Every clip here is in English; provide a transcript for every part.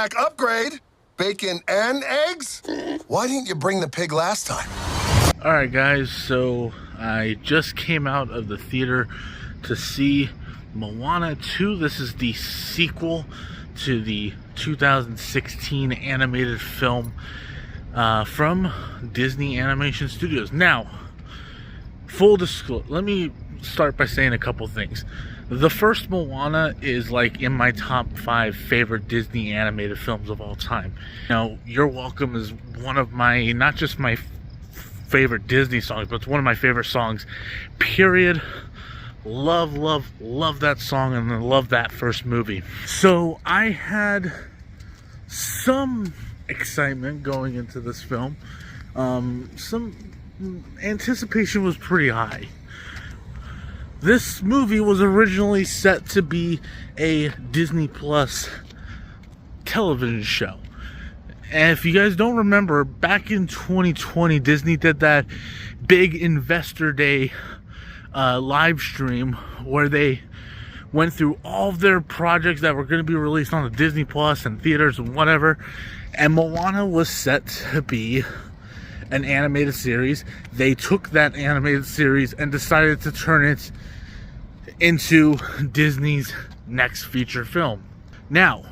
Mac upgrade. Bacon and eggs? Why didn't you bring the pig last time? Alright guys, so I just came out of the theater to see Moana 2. This is the sequel to the 2016 animated film from Disney Animation Studios. Now, full disclosure, let me start by saying a couple things. The first Moana is like in my top 5 favorite Disney animated films of all time. Now, You're Welcome is one of my, not just my favorite Disney songs, but it's one of my favorite songs, period. Love that song, and I love that first movie. So I had some excitement going into this film. Some anticipation was pretty high. This movie was originally set to be a Disney Plus television show. And if you guys don't remember, back in 2020, Disney did that big Investor Day live stream where they went through all of their projects that were going to be released on the Disney Plus and theaters and whatever. And Moana was set to be an animated series. They took that animated series and decided to turn it into Disney's next feature film. Now,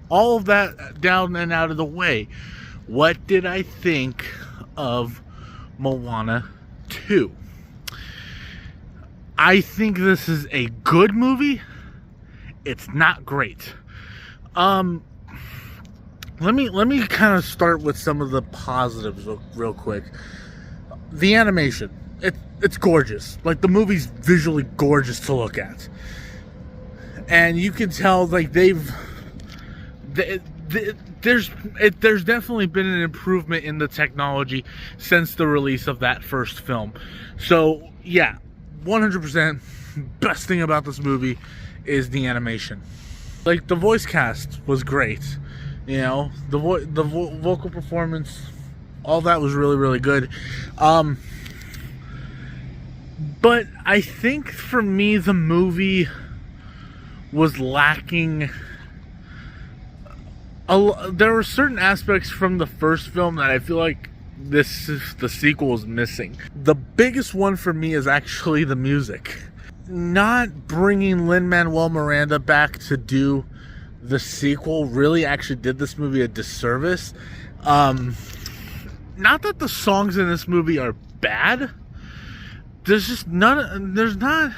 all of that down and out of the way, what did I think of Moana 2? I think this is a good movie. It's not great. Let me kind of start with some of the positives real quick. The animation, it's gorgeous. Like, the movie's visually gorgeous to look at, and you can tell like there's definitely been an improvement in the technology since the release of that first film. So yeah, 100% best thing about this movie is the animation. Like, the voice cast was great. You know, the vocal performance, all that was really good. But I think for me, the movie was lacking. There were certain aspects from the first film that I feel like the sequel is missing. The biggest one for me is actually the music. Not bringing Lin-Manuel Miranda back to do the sequel really actually did this movie a disservice. Not that the songs in this movie are bad. There's not.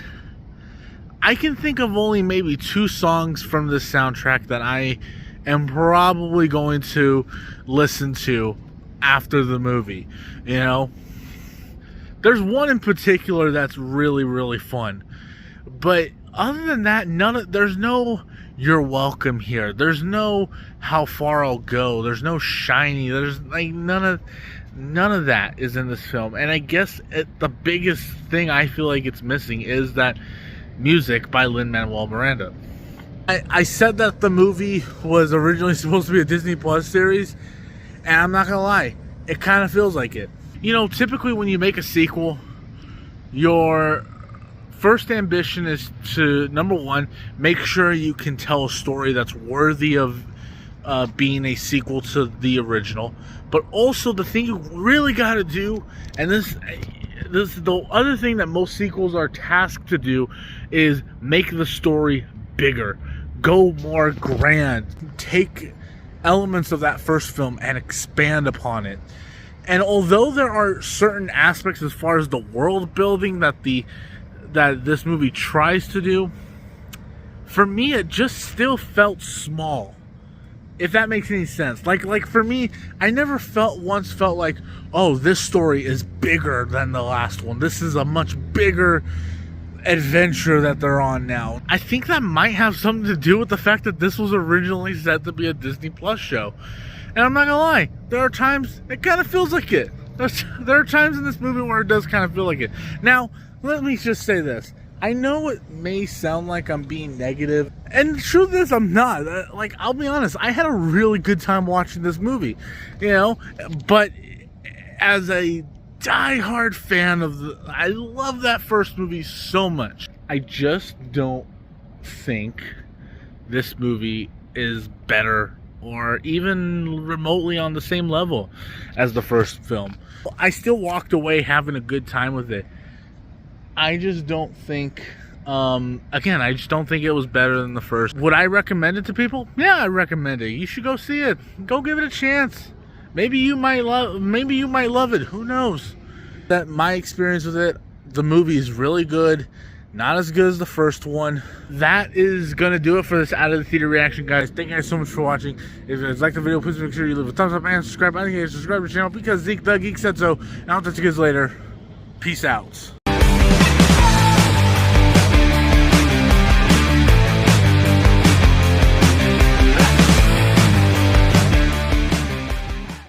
I can think of only maybe 2 songs from this soundtrack that I am probably going to listen to after the movie. You know, there's one in particular that's really fun, but other than that, there's no You're Welcome here. There's no How Far I'll Go. There's no Shiny. There's like none of that is in this film. And I guess the biggest thing I feel like it's missing is that music by Lin-Manuel Miranda. I said that the movie was originally supposed to be a Disney Plus series, and I'm not gonna lie, it kind of feels like it. You know, typically when you make a sequel, your first ambition is to, number one, make sure you can tell a story that's worthy of being a sequel to the original. But also, the thing you really got to do, and this the other thing that most sequels are tasked to do, is make the story bigger, go more grand, take elements of that first film and expand upon it. And although there are certain aspects as far as the world building that this movie tries to do, for me it just still felt small, if that makes any sense. Like for me, I never once felt like, oh, this story is bigger than the last one, this is a much bigger adventure that they're on now. I think that might have something to do with the fact that this was originally set to be a Disney Plus show. And I'm not gonna lie, there are times it kind of feels like it. There are times in this movie where it does kind of feel like it. Now, let me just say this. I know it may sound like I'm being negative, and the truth is I'm not. Like, I'll be honest, I had a really good time watching this movie, you know, but as a diehard fan I love that first movie so much. I just don't think this movie is better or even remotely on the same level as the first film. I still walked away having a good time with it. I just don't think, again, I just don't think it was better than the first. Would I recommend it to people? Yeah, I recommend it. You should go see it. Go give it a chance. Maybe you might love it. Who knows? That my experience with it, the movie is really good. Not as good as the first one. That is gonna do it for this Out of the Theater reaction, guys. Thank you guys so much for watching. If you guys like the video, please make sure you leave a thumbs up and subscribe. I think you guys subscribe to the channel because Zeke the Geek said so. And I'll talk to you guys later. Peace out.